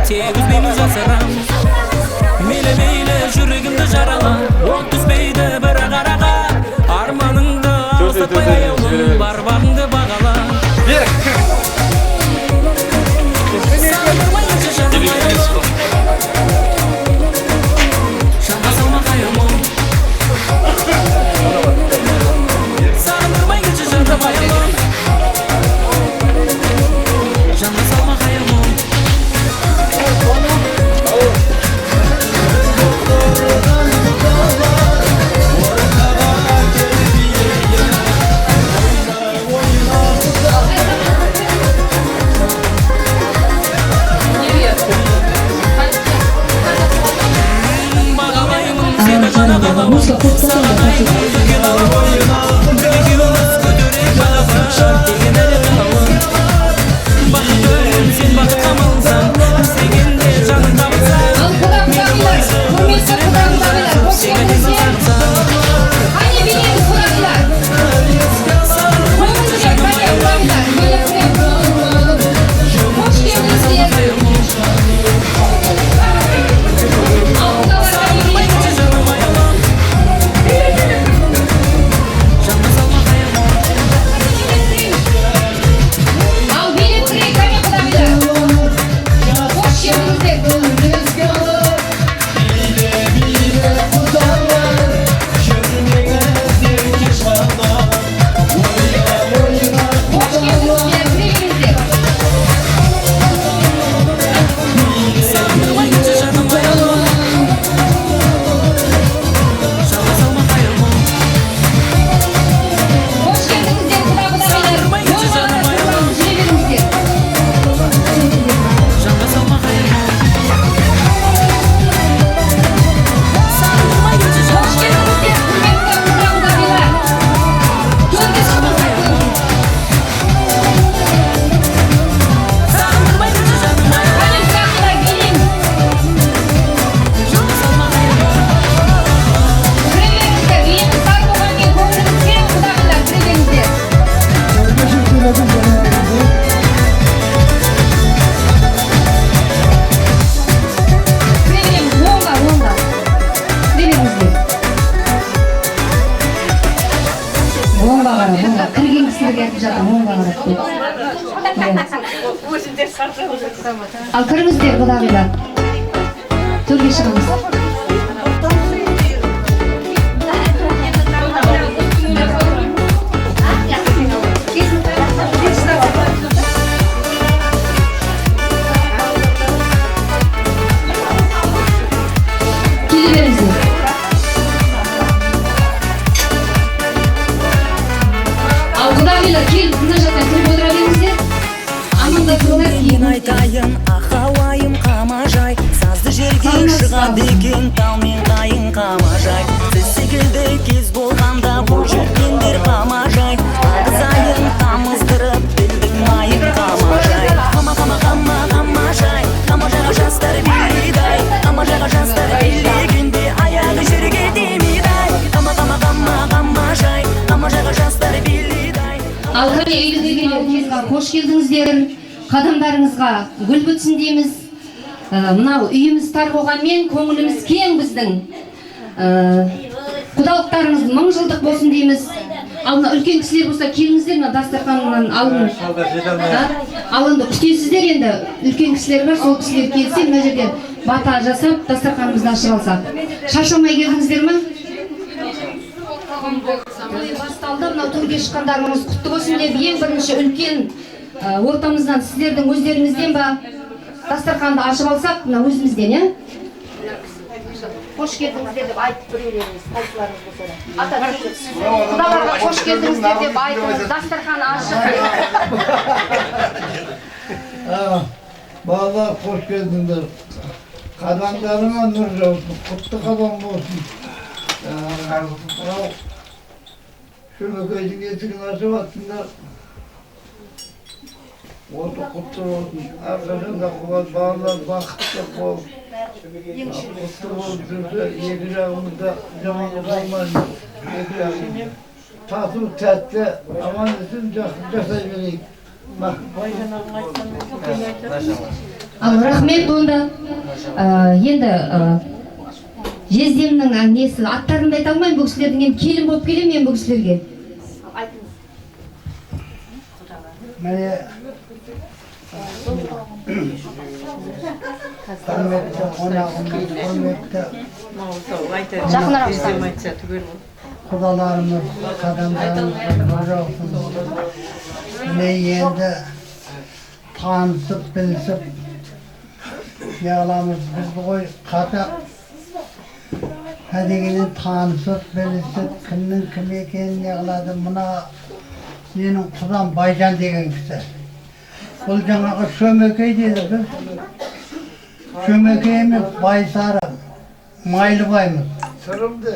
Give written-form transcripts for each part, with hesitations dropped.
Tegizmeymiz jasaram Meyle meyle жүрегimді жарала От түспейді бір қараға Арманыңды алыстатпай аяулым Бар бағыңды бағала Сағындырмайыншы жаным аяулым Жанға салма қайырмым Сағындырмайыншы жаным аяулым Жанға салма қайырмым Al kırmızıdır kudağıyla. Türkiye шығамыз. Келе беріңіздер. Ал кудағıyla келіп мына жақтан кіріп отыра беріңіздер. Аманда тұрыңдар кейін айтайын ақауайым қамажай сазды жерге шығады екен тау мен қайың қамажай сіз секілді кез болғанда бұл жүргендер қамажай ағызайын тамыздырып білдің майын қамажай қамажай қамажайға жастар билейді қамажайға жастар билегенде аяғы жерге тимейді қамажай қамажайға жастар билейді. Ал кәне үйге келгендерге қош келдіңіздер. Қадамдарыңызға гүл бітсін дейміз. Мынау үйіміз тар болғанмен көңіліміз кең біздің. Құдалықтарыңыз мың жылдық болсын дейміз. Ал мына үлкен кісілер болса келіңіздер, мына дастарханнан алынды күтесіздер енді. Үлкен кісілер бар, сол кісілер келсе мына жерде бата жасап дастарханымызды ашып алсақ. Шаршамай келдіңіздер ме? Басталды, мынау төрге шыққандарыңыз құтты болсын деп ең бірінші үлкен ортамыздан сіздердің өздеріңізден ба дастарханды ашып алсақ, мына өзімізден, е? Қош келдіңіздер деп айтып біреулеріңіз, қайсыларыңыз болса да. Ата сөйлеп, құдаларға қош келдіңіздер деп айтыңыз, дастархан ашып. Балалар қош келдіңдер. Қадамдарыңа нұр жаусын, құтты қадам болсын. Шөмекейдің есігін ашып аттыңдар. Оты құтты болсын, әрқашанда қуат балалар бақытты болып, құтты болып жүрсе, екі жағымызда жаманы болмайды. Тату, тәтті, аман үшін жасай берейік. Ал рахмет онда. Енді жездемнің несі аттарын да айта алмаймын, бұл кісілердің енді келін болып келемін мен бұл кісілерге. Міне құрметті қонағымыз, құрметті құдаларымыз, қадамдарымыз нұр жаусын. Міне енді танысып, білісіп неғыламыз біз ғой қазақ дегеннен танысып, білісіп, кімнің кім екенін неғылады. Мына менің құдам Байжан деген кісі. Бұл жаңағы Шөмекей деді біз. Шөмекей емес, Байсары, Майлыбаймыз. Сырымды.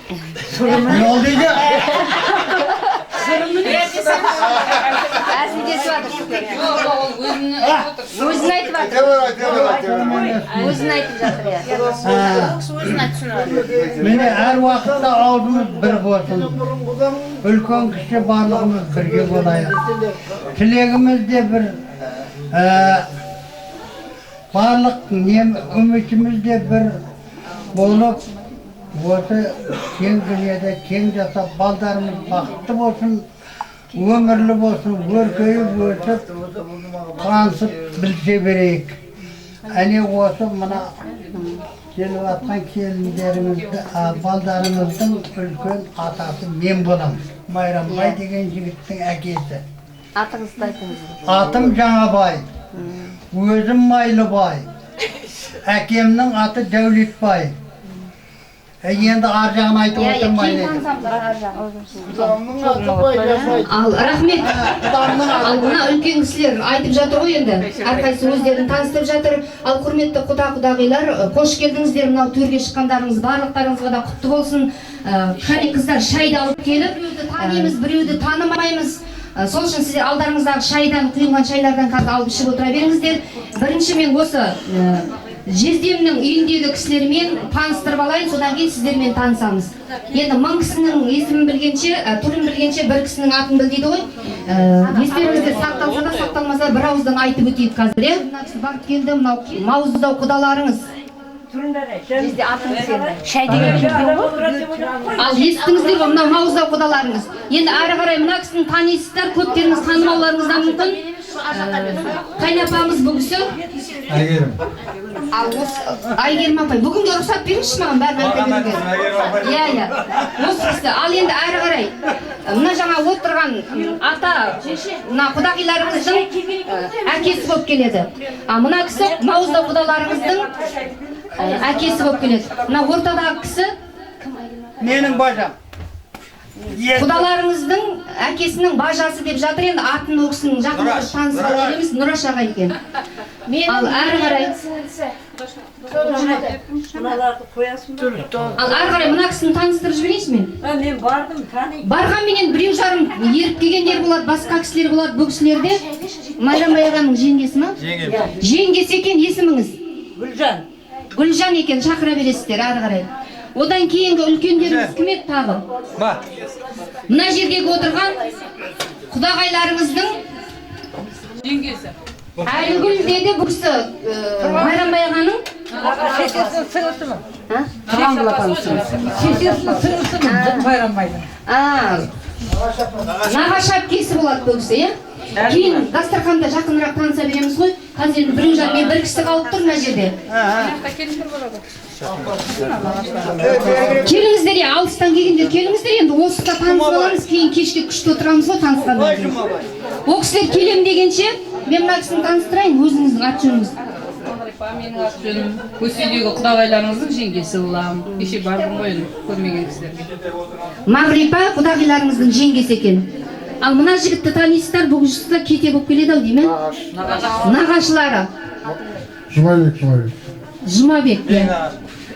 Не ол дейді? Әзілдесіп жатыр. Өзін айтып жатыр. Өзін айтып жатыр. Міне әр уақытта аузымыз бір болсын. Үлкен кіші барлығымыз бірге болайық. Тілегіміз де бір, барлық үмітіміз де бір болып, осы кең дүниеде кең жасап, балдарымыз бақытты болсын, өмірлі болсын, өркейіп өсіп, танысып білсе берейік. Әне осы мына келіп атқан келіндерімізді, балдарымыздың үлкен атасы мен боламын. Майрамбай деген жігіттің әкесі. Атыңызды айтыңыз. Атым Жаңабай, өзім Майлыбай, әкемнің аты Дәулетбай. Енді ар жағын айтып отырмайын. Ал рахмет. Ал мына үлкен кісілер айтып жатыр ғой енді. Әрқайсысы өздерін таныстырып жатыр. Ал құрметті құда-құдағилар, қош келдіңіздер. Мынау төрге шыққандарыңыз барлықтарыңызға да құтты болсын. Қане қыздар шайды алып келіп, танимыз, біреуді танымаймыз. Сол үшін сіздер алдарыңыздағы шайдан, құйылған шайлардан қазір алып ішіп отыра беріңіздер. Бірінші мен осы жездемнің үйіндегі кісілермен таныстырып алайын, содан кейін сіздермен танысамыз. Енді мың кісінің есімін білгенше, түрін білгенше бір кісінің атын біл дейді ғой. Естеріңізде сақталса да сақталмаса бір ауыздан айтып өтейік қазір. Барып келді мынау мауыздау құдаларыңыз. Жезде атыңыз енді. Шай деген ал естіңіздер ғой мынау мауыздау құдаларыңыз. Енді әрі қарай мына кісіні танисыздар, көптеріңіз танымауларыңыздан мүмкін. Қайнапамыз бұл кісі. Әйгерім. Ал Әйгерім апай, бүгінге рұқсат беріңізші маған бәрін айта беруге. Иә. Осы кісі. Ал енді әрі қарай мына жаңа отырған ата, мына құдағиларыңыздың әкесі болып келеді. Мына кісі мауыздау құдаларыңыздың әкесі болып келеді. Мына ортадағы кісі менің бажам. Құдаларыңыздың әкесінің бажасы деп жатыр. Енді атын ол кісінің жақын танысып келеміз, Нұраш аға екен. Ал әрі қарай мына кісіні таныстырып жіберейінші мен? Мен бардым, танимын. Барғанменен біреу жарым еріп келгендер болады, басқа кісілер болады. Бұл кісілерде Майрамбай ағаның жеңгесі ма? Жеңгесі екен, есіміңіз? Гүлжан екен, шақыра бересіздер әрі қарай. Одан кейінгі үлкендеріңіз кім еді тағы? Мына жердегі отырған құдағайларыңыздың жеңгесі. Әлгүл деді бұл кісі Майрамбай ағаның Шешесінің сіңлісімін. Қараңғыл апамысың. Шешесінің сіңлісімін Майрамбайдың. Нағашы әпкесі болады бұл кісі, иә? Кейін дастарханда жақынырақ таныса береміз ғой. Қазір енді біреу жан мен бір кісі қалып тұр мына жерде. Келіңіздер, алыстан келгендер келіңіздер, енді осыда танысып аламыз, кейін кешке күшті отырамыз ғой танысқаннан кейін. Ол кісілер келем дегенше, мен мына кісіні таныстырайын, өзіңіздің аты жөніңіз. Менің аты жөнім Көсүйдегі құдағайларыңыздың жеңгесі боламын. Кеше бардым ғой көрмеген кісілерге. Мағрипа құдағайларыңыздың жеңгесі екен. Ал мына жігітті танисыздар, бұл жігітті кете болып келеді ау деймін? Нағашылары. Жұмабек.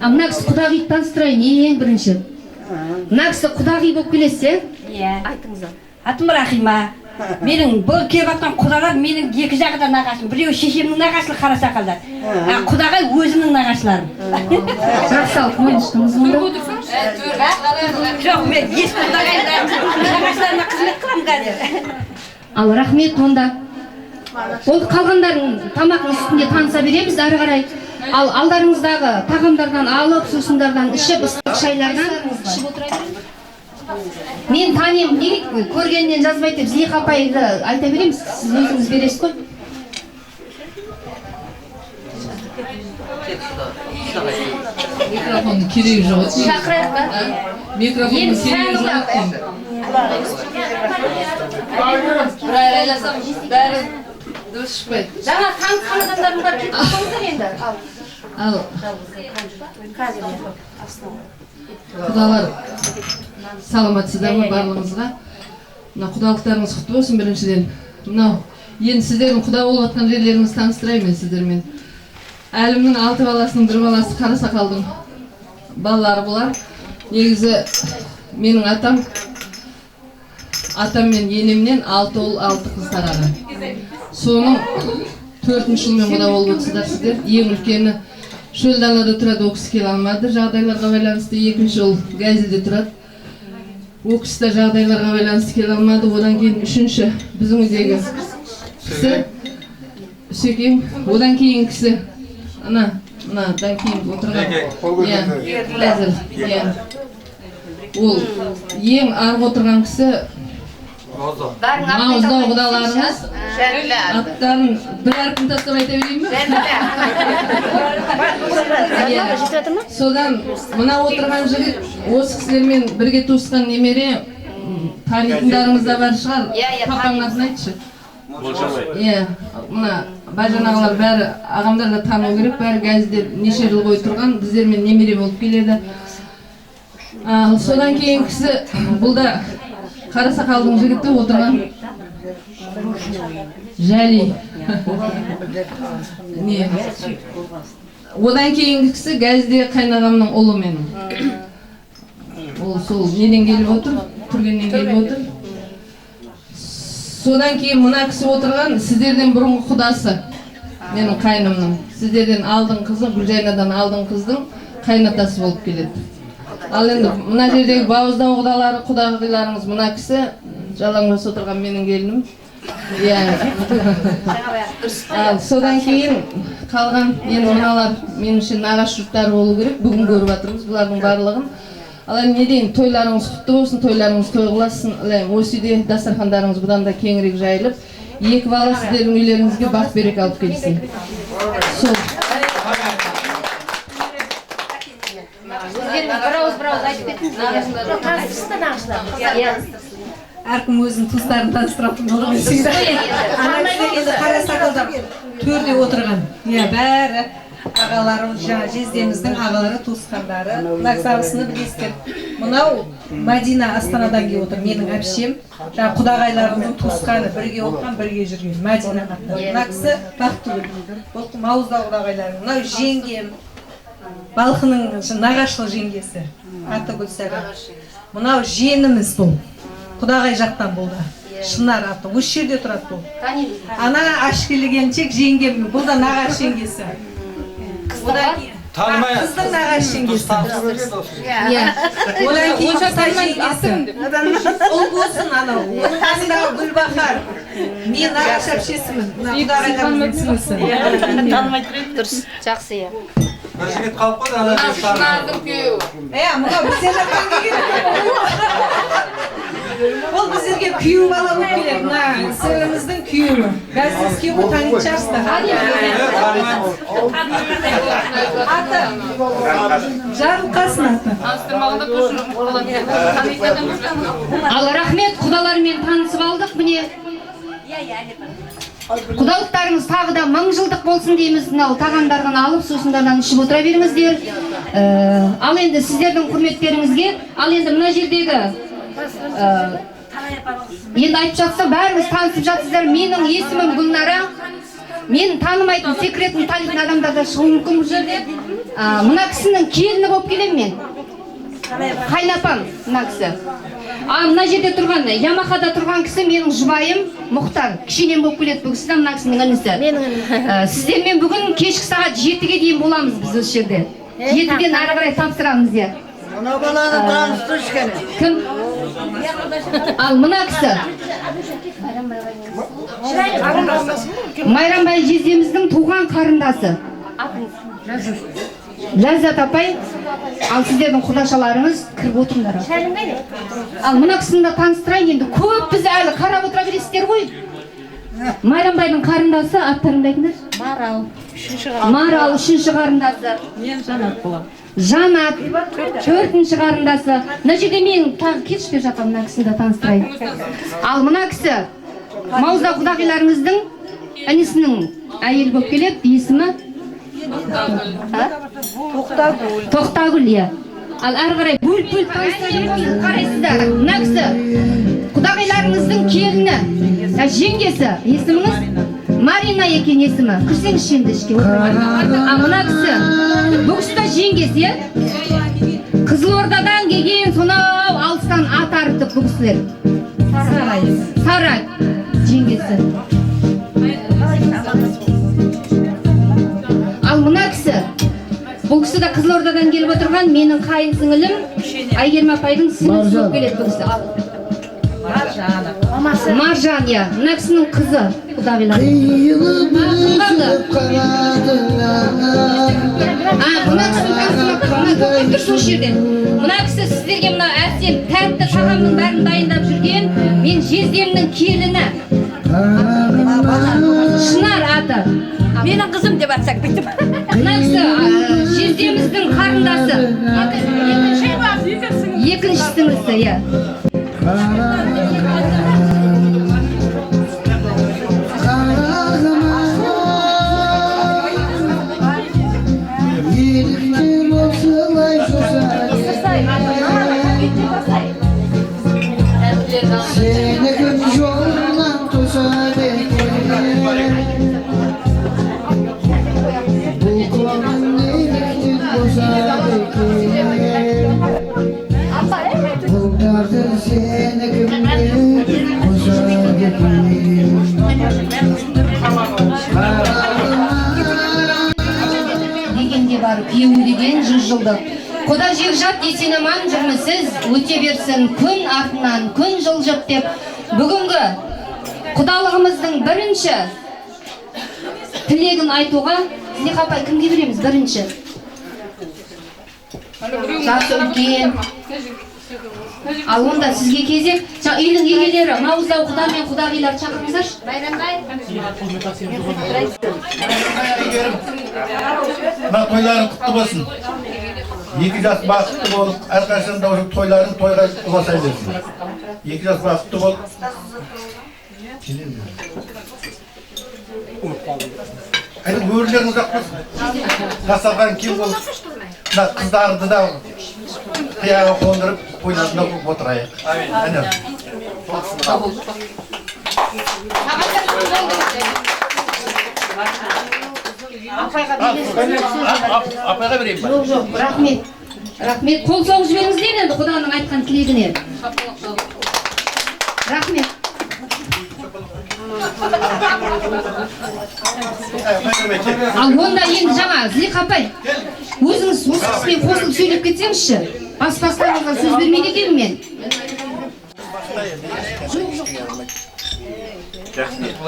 Ал мына кісі құдағиды таныстырайын, ең бірінші. Мына кісі құдағи болып келесіз, Иә. айтыңыз. Атым Рахима. Менің бұл келіп атқан құдалар менің екі жағы да нағашым. Біреу шешемнің нағашылы қара сақалдар. Құдағай өзімнің нағашыларым. Жақсалық мойыншықтыңыз мұнда? Жоқ, мен ескі құдағайларым нағашыларыма қызмет қыламын қазір. Ал рахмет онда. Ол қалғандарын тамақтың үстінде таныса береміз ары қарай. Ал алдарыңыздағы тағамдардан алып, сусындардан ішіп, ыстық шайлардан ішіп отыра беріңіз. Мен танимын, неге көргеннен жазбайды деп Зейх апайды айта береміз, сіз өзіңіз бересіз ғой. Микрофонның керегі жоқ. Шақырайық па? Микрофонның керегі жоқ. Бір айласам бәрі дұрыс шықпайды. Жаңа танысқан адамдардың бар кетіп қалыңыздар енді. Ал құдалар саламатсыздар ма барлығыңызға? Мына құдалықтарыңыз құтты болсын біріншіден. Мынау енді сіздердің құда болып жатқан жерлеріңізді таныстырайын мен сіздермен. Әлімнің 6 баласының бір баласы Қарасақалдың балалары бұлар. Негізі менің атам мен енемнен 6 ұл 6 қыз тараған. Соның 4-ші жылмен құда болып отырсыздар сіздер. Ең үлкені шөл далада тұрады, о кісі келе алмады. Жағдайларға байланысты 2-ші ұл Газелде тұрады. О кісі де жағдайларға байланысты келе алмады. Одан кейін 3-ші біздің үйдегі кісі Үсекең. Одан кейін кісі мынадан кейін отырған. Ол ең арғы отырған кісі Мауыздау құдаларыңыз аттарын бір әркім тастап айта берейін бе? Содан мына отырған жігіт осы кісілермен бірге туысқан немере, танитындарыңыз да бар шығар. Папаңның атын айтшы. Мына бажан ағалар бәрі ағамдар да тану керек, бәрі Газелде неше жыл бойы тұрған, біздермен немере болып келеді. Содан кейін кісі бұл да Қарасақалдың жігіті отырған Жали. Одан кейінгі кісі Газелде қайнағамның ұлы менің. Ол сол неден келіп отыр, түргеннен келіп отыр. Содан кейін мына кісі отырған сіздерден бұрынғы құдасы, менің қайнымның. Сіздерден алдың қызы, Гүлжайнадан алдың қыздың қайнатасы болып келеді. Ал енді мына жердегі бауыздау құдағиларыңыз мына кісі, жалаңбас отырған менің келінім. Содан кейін қалған енді мыналар меніңше нағашы жұрттары болу керек. Бүгін көріп жатырмыз бұлардың барлығын. Ал енді не дейін, тойларыңыз құтты болсын, тойларыңыз той қыласын. Осы үйде дастархандарыңыз бұдан да кеңірек жайылып, 2 бала сіздердің үйлеріңізге бақ берек алып келсін. Сол. Бірауыз айтып кеттіңіз. Әркім өзінің туыстарын таныстыратын болған сүйді. Ана кісілер енді Қарасақалда төрде отырған. Бәрі ағаларым, жездеміздің ағалары, туысқандары. Нақсабысыны білесіздер. Мынау Мадина Астанадан келіп отыр. Менің әпшем, құдағайларымның туысқаны, бірге оқыған, бірге жүрген. Мадина аттан. Мына кісі Бақтыгүл. Бұл Мауыздау құдағайларым. Мынау жеңгем. Балқының нағашылы жеңгесі. Аты Гүлсара. Мынау жиеніміз бұл. Құдағай жақтан болды. Шынар аты. Осы жерде тұрады бұл. Ана Ашкелі келіншек жеңгем. Бұл да нағаш жеңгесі. Қыздың нағаш жеңгесі. Одан кейін жеңгесі. Ол болсын анау. Оның қасындағы Гүлбахар. Мен нағаш әпшесімін. Құдағайларымның сіңлісі. Дұрыс, жақсы. Бір жігіт қалып қойды, ана Шынардың күйеуі. Мұнау біздер жақтан келген. Ол біздерге күйеу бала болып келеді. Мына сіңліміздің күйеуі. Газиз күйеуі танитын шығарсыздар. Аты Жарылқасын аты. Таныстырмағанда көшіріп болады. Ал рахмет, құдалармен танысып алдық міне. Құдалықтарыңыз тағы да 1000 жылдық болсын дейміз. Мынау тағамдардан алып, сусындардан ішіп отыра беріңіздер. Ал енді сіздердің құрметтеріңізге, ал енді мына жердегі енді айтып жатса, бәріңіз танысып жатсыздар. Менің есімім Гүлнара. Мен танымайтын, секретін танитын адамдар да шығуы мүмкін бұл жерде. Мына кісінің келіні болып келем мен. Қайнапам мына кісі. Мына жерде тұрған, Ямахада тұрған кісі менің жұбайым Мұхтар. Кішенен болып келеді бұл кісі, мына кісінің інісі. Сіздермен бүгін кешкі сағат 7-ге дейін боламыз біз осы жерде. 7-ден ары қарай тапсырамыз де. Мына баланы таныстыршы кәне. Кім? Ал мына кісі Майрамбай жездеміздің туған қарындасы. Ләззат апай, ал сіздердің құдашаларыңыз кіріп отырыңдар. Ал мына кісіні де таныстырайын, енді көп біз әлі қарап отыра бересіздер ғой. Майрамбайдың қарындасы, аттарыңды айтыңдар. Марал, үшінші қарындасы. Мен Жанат болам. Жанат, төртінші қарындасы. Мына жерде мен тағы кетішпей жатам, мына кісіні де таныстырайын. Ал мына кісі Мауза құдағиларыңыздың інісінің әйелі болып келеді, есімі Тоқтагүл. Ал әрі қарай бөліп таныстырайын, қарайсыздар. Мына кісі құдағиларыңыздың келіні, жеңгесі, есіміңіз Марина екен есімі. Кірсеңіз енді ішке. Ал мына кісі бұл кісі де жеңгесі, Қызылордадан келген, сонау алыстан ат арытып бұл кісілер. Сарай жеңгесі. Ал мына кісі, бұл кісі де Қызылордадан келіп отырған менің қайын сіңілім Айгерім апайдың сіңілісі болып келеді бұл кісі. Маржан, я. Мына кісінің қызы, құдағилар. Мына кісі сіздерге мына әсем тәтті тағамның бәрін дайындап жүрген мен жездемнің келіні. Шынар аты. Менің қызым деп атсақ бүйтіп. Мына кісі жездеміздің қарындасы. Екінші сіңлісі, я. Дегенде бар күйеу деген 100 жылдық. Құда жекжат есен аман жүрмісіз, өте берсін күн артынан күн жылжып деп. Бүгінгі құдалығымыздың бірінші тілегін айтуға Зылиха апай кімге береміз бірінші? Жасы үлкен. Ал онда сізге кезек. Үйдің егелері, Мауыздау құда мен құдағилар шақырыңыздаршы. Мына тойларың құтты болсын. 2 жас бақытты болып, әрқашан да тойларың тойға ұласай берсін. 2 жас бақытты болып. Әйдің өрлеріңіз ақ болсын. Жасалған кем болып, қыздарды да қияға қондырып, тойларында отырайық. Әне. Апайға берейін ба? Жоқ, рахмет. Рахмет. Қол соғып жіберіңіздер енді құданың айтқан тілегіне. Рахмет. Ал онда енді жаңа Зылиха апай, өзіңіз осы кісімен қосылып сөйлеп кетсеңізші. Бас-бастарыңызға сөз бермейді екен мен.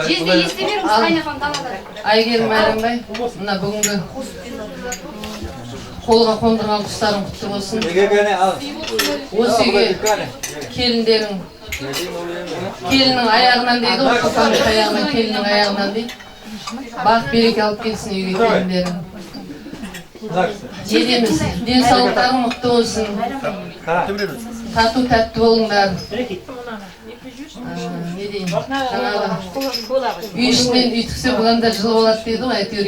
Жезде есте беріңіз, қайнаған далада. Айгерім Майрамбай, мына бүгінгі қолға қондырған құстарың құтты болсын. Осы үйге келіндерің, келінің аяғынан дейді, құтанның аяғынан, келінің аяғынан дейді. Бақ береке алып келсін үйге келіндерің. Жедеміз, денсаулықтарың мықты болсын. Тату тәтті болыңдар. Не дейін, жаңағы үй ішінен үйтіксе бұланда жылы болады дейді ғой, әйтеуір